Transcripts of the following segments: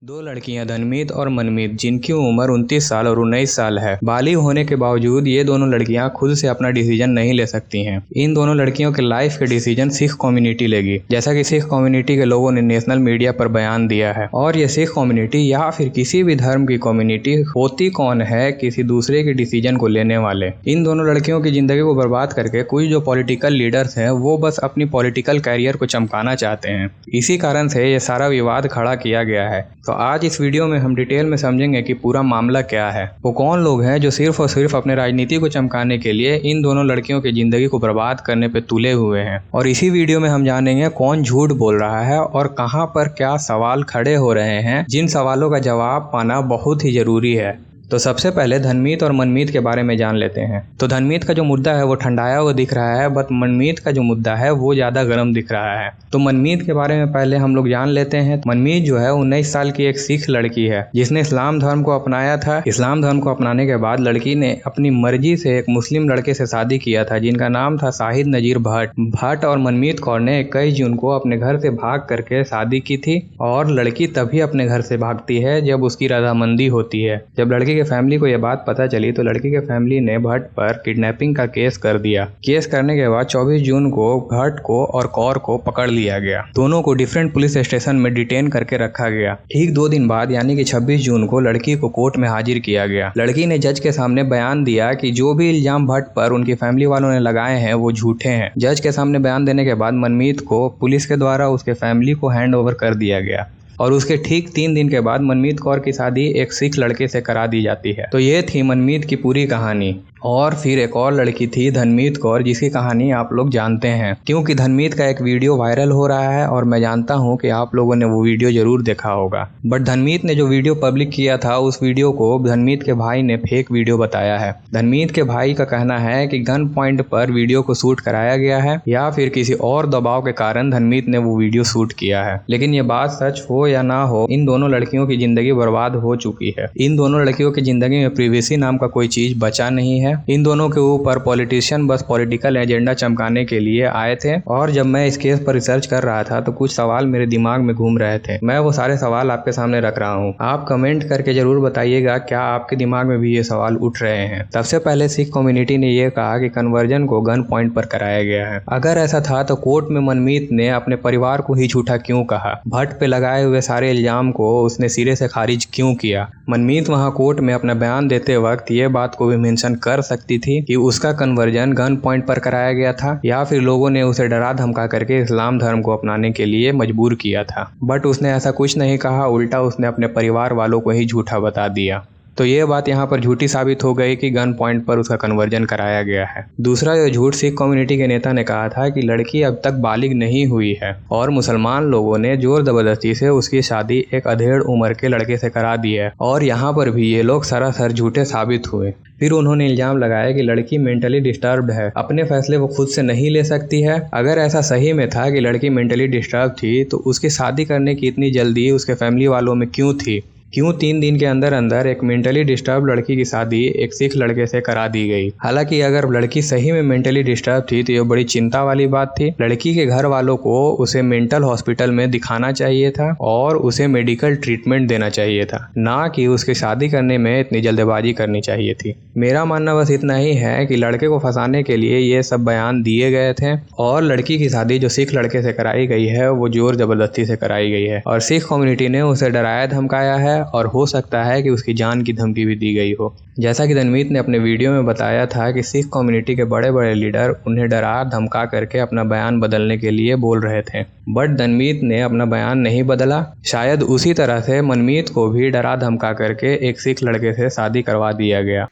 दो लड़कियां धनमीत और मनमीत जिनकी उम्र 29 साल और 19 साल है। बालिग होने के बावजूद ये दोनों लड़कियां खुद से अपना डिसीजन नहीं ले सकती हैं। इन दोनों लड़कियों के लाइफ के डिसीजन सिख कम्युनिटी लेगी, जैसा कि सिख कम्युनिटी के लोगों ने नेशनल मीडिया पर बयान दिया है। और ये सिख कम्युनिटी या फिर किसी भी धर्म की कम्युनिटी होती कौन है किसी दूसरे के डिसीजन को लेने वाले। इन दोनों लड़कियों की जिंदगी को बर्बाद करके कुछ जो पॉलिटिकल लीडर्स हैं वो बस अपनी पॉलिटिकल कैरियर को चमकाना चाहते हैं। इसी कारण से ये सारा विवाद खड़ा किया गया है। तो आज इस वीडियो में हम डिटेल में समझेंगे कि पूरा मामला क्या है, वो कौन लोग हैं जो सिर्फ और सिर्फ अपने राजनीति को चमकाने के लिए इन दोनों लड़कियों की जिंदगी को बर्बाद करने पे तुले हुए हैं। और इसी वीडियो में हम जानेंगे कौन झूठ बोल रहा है और कहां पर क्या सवाल खड़े हो रहे हैं, जिन सवालों का जवाब पाना बहुत ही जरूरी है। तो सबसे पहले धनमीत और मनमीत के बारे में जान लेते हैं। तो धनमीत का जो मुद्दा है वो ठंडाया हुआ दिख रहा है, बट मनमीत का जो मुद्दा है वो ज्यादा गर्म दिख रहा है। तो मनमीत के बारे में पहले हम लोग जान लेते हैं। मनमीत जो है 19 साल की एक सिख लड़की है जिसने इस्लाम धर्म को अपनाया था। इस्लाम धर्म को अपनाने के बाद लड़की ने अपनी मर्जी से एक मुस्लिम लड़के से शादी किया था जिनका नाम था शाहिद नजीर भट्ट और मनमीत कौर ने 21 जून को अपने घर से भाग करके शादी की थी। और लड़की तभी अपने घर से भागती है जब उसकी रजामंदी होती है। जब लड़की के फैमिली को यह बात पता चली तो लड़की के फैमिली ने भट्ट पर किडनैपिंग का केस कर दिया। केस करने के बाद 24 जून को भट्ट को और कौर को पकड़ लिया गया। दोनों को डिफरेंट पुलिस स्टेशन में डिटेन करके रखा गया। ठीक 2 दिन बाद यानी कि 26 जून को लड़की को कोर्ट में हाजिर किया गया। लड़की ने जज के सामने बयान दिया कि जो भी इल्जाम भट्ट पर उनकी फैमिली वालों ने लगाए हैं वो झूठे हैं। जज के सामने बयान देने के बाद मनमीत को पुलिस के द्वारा उसके फैमिली को हैंड ओवर कर दिया गया और उसके ठीक 3 दिन के बाद मनमीत कौर की शादी एक सिख लड़के से करा दी जाती है। तो ये थी मनमीत की पूरी कहानी। और फिर एक और लड़की थी धनमीत कौर जिसकी कहानी आप लोग जानते हैं, क्योंकि धनमीत का एक वीडियो वायरल हो रहा है और मैं जानता हूं कि आप लोगों ने वो वीडियो जरूर देखा होगा। बट धनमीत ने जो वीडियो पब्लिक किया था उस वीडियो को धनमीत के भाई ने फेक वीडियो बताया है। धनमीत के भाई का कहना है कि गन पॉइंट पर वीडियो को शूट कराया गया है या फिर किसी और दबाव के कारण धनमीत ने वो वीडियो शूट किया है। लेकिन ये बात सच हो या ना हो, इन दोनों लड़कियों की जिंदगी बर्बाद हो चुकी है। इन दोनों लड़कियों की जिंदगी में प्रिवेसी नाम का कोई चीज बचा नहीं है। इन दोनों के ऊपर पॉलिटिशियन बस पॉलिटिकल एजेंडा चमकाने के लिए आए थे। और जब मैं इस केस पर रिसर्च कर रहा था तो कुछ सवाल मेरे दिमाग में घूम रहे थे। मैं वो सारे सवाल आपके सामने रख रहा हूँ। आप कमेंट करके जरूर बताइएगा क्या आपके दिमाग में भी ये सवाल उठ रहे हैं। सबसे पहले सिख कम्युनिटी ने यह कहा कि कन्वर्जन को गन पॉइंट पर कराया गया है। अगर ऐसा था तो कोर्ट में मनमीत ने अपने परिवार को ही झूठा क्यों कहा? भट्ट पे लगाए हुए सारे इल्जाम को उसने सिरे से खारिज क्यों किया? मनमीत वहां कोर्ट में अपना बयान देते वक्त ये बात को भी मेंशन कर सकती थी कि उसका कन्वर्जन गन पॉइंट पर कराया गया था या फिर लोगों ने उसे डरा धमका करके इस्लाम धर्म को अपनाने के लिए मजबूर किया था। बट उसने ऐसा कुछ नहीं कहा, उल्टा उसने अपने परिवार वालों को ही झूठा बता दिया। तो ये बात यहाँ पर झूठी साबित हो गई कि गन पॉइंट पर उसका कन्वर्जन कराया गया है। दूसरा जो झूठ सिख कम्युनिटी के नेता ने कहा था कि लड़की अब तक बालिग नहीं हुई है और मुसलमान लोगों ने जोर जबरदस्ती से उसकी शादी एक अधेड़ उम्र के लड़के से करा दी है। और यहाँ पर भी ये लोग सरासर झूठे साबित हुए। फिर उन्होंने इल्जाम लगाया कि लड़की मेंटली डिस्टर्ब्ड है, अपने फैसले वो खुद से नहीं ले सकती है। अगर ऐसा सही में था कि लड़की मेंटली डिस्टर्ब थी तो उसकी शादी करने की इतनी जल्दी उसके फैमिली वालों में क्यों थी? क्यों 3 दिन के अंदर अंदर एक मेंटली डिस्टर्ब लड़की की शादी एक सिख लड़के से करा दी गई? हालांकि अगर लड़की सही में मेंटली डिस्टर्ब थी तो ये बड़ी चिंता वाली बात थी। लड़की के घर वालों को उसे मेंटल हॉस्पिटल में दिखाना चाहिए था और उसे मेडिकल ट्रीटमेंट देना चाहिए था, ना कि उसकी शादी करने में इतनी जल्दबाजी करनी चाहिए थी। मेरा मानना बस इतना ही है कि लड़के को फंसाने के लिए ये सब बयान दिए गए थे और लड़की की शादी जो सिख लड़के से कराई गई है वो जोर जबरदस्ती से कराई गई है और सिख कम्युनिटी ने उसे डराया धमकाया है और हो सकता है कि उसकी जान की धमकी भी दी गई हो। जैसा कि धनमीत ने अपने वीडियो में बताया था कि सिख कम्युनिटी के बड़े बड़े लीडर उन्हें डरा धमका करके अपना बयान बदलने के लिए बोल रहे थे। बट धनमीत ने अपना बयान नहीं बदला। शायद उसी तरह से मनमीत को भी डरा धमका करके एक सिख लड़के से शादी करवा दिया गया।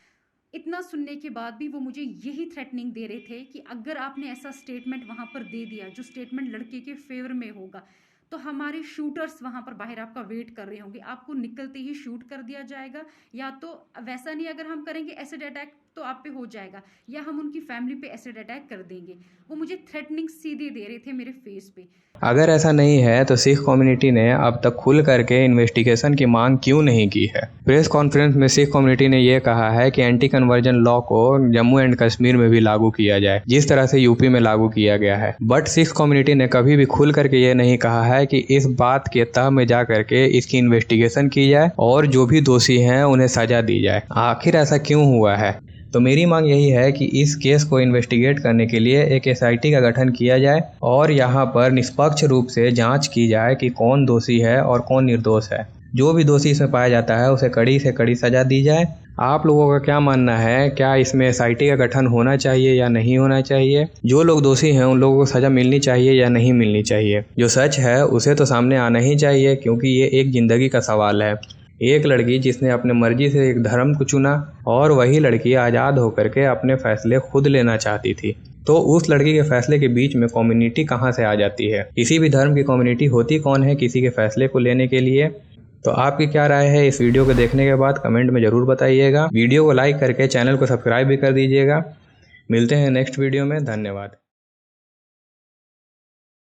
इतना सुनने के बाद भी वो मुझे यही थ्रेटनिंग दे रहे थे कि अगर आपने ऐसा स्टेटमेंट वहां पर दे दिया जो स्टेटमेंट लड़के के फेवर में होगा तो हमारे शूटर्स वहां पर बाहर आपका वेट कर रहे होंगे, आपको निकलते ही शूट कर दिया जाएगा। या तो वैसा नहीं, अगर हम करेंगे एसिड अटैक तो आप पे हो जाएगा, या हम उनकी फैमिली पे एसिड अटैक कर देंगे। वो मुझे थ्रेटनिंग सीधे दे रहे थे मेरे फेस पे। अगर ऐसा नहीं है तो सिख कम्युनिटी ने अब तक खुल करके इन्वेस्टिगेशन की मांग क्यों नहीं की है? प्रेस कॉन्फ्रेंस में सिख कम्युनिटी ने यह कहा है कि एंटी कन्वर्जन लॉ को जम्मू एंड कश्मीर में भी लागू किया जाए, जिस तरह से यूपी में लागू किया गया है। बट सिख कम्युनिटी ने कभी भी खुल करके ये नहीं कहा है कि इस बात के तह में जा करके इसकी इन्वेस्टिगेशन की जाए और जो भी दोषी हैं उन्हें सजा दी जाए। आखिर ऐसा क्यों हुआ है? तो मेरी मांग यही है कि इस केस को इन्वेस्टिगेट करने के लिए एक एसआईटी का गठन किया जाए और यहाँ पर निष्पक्ष रूप से जांच की जाए कि कौन दोषी है और कौन निर्दोष है। जो भी दोषी इसमें पाया जाता है उसे कड़ी से कड़ी सजा दी जाए। आप लोगों का क्या मानना है? क्या इसमें एसआईटी का गठन होना चाहिए या नहीं होना चाहिए? जो लोग दोषी हैं उन लोगों को सजा मिलनी चाहिए या नहीं मिलनी चाहिए? जो सच है उसे तो सामने आना ही चाहिए, क्योंकि ये एक ज़िंदगी का सवाल है। एक लड़की जिसने अपने मर्जी से एक धर्म को चुना और वही लड़की आज़ाद होकर के अपने फैसले खुद लेना चाहती थी, तो उस लड़की के फैसले के बीच में कम्युनिटी कहाँ से आ जाती है? किसी भी धर्म की कम्युनिटी होती कौन है किसी के फैसले को लेने के लिए? तो आपकी क्या राय है इस वीडियो को देखने के बाद? कमेंट में ज़रूर बताइएगा। वीडियो को लाइक करके चैनल को सब्सक्राइब भी कर दीजिएगा। मिलते हैं नेक्स्ट वीडियो में। धन्यवाद।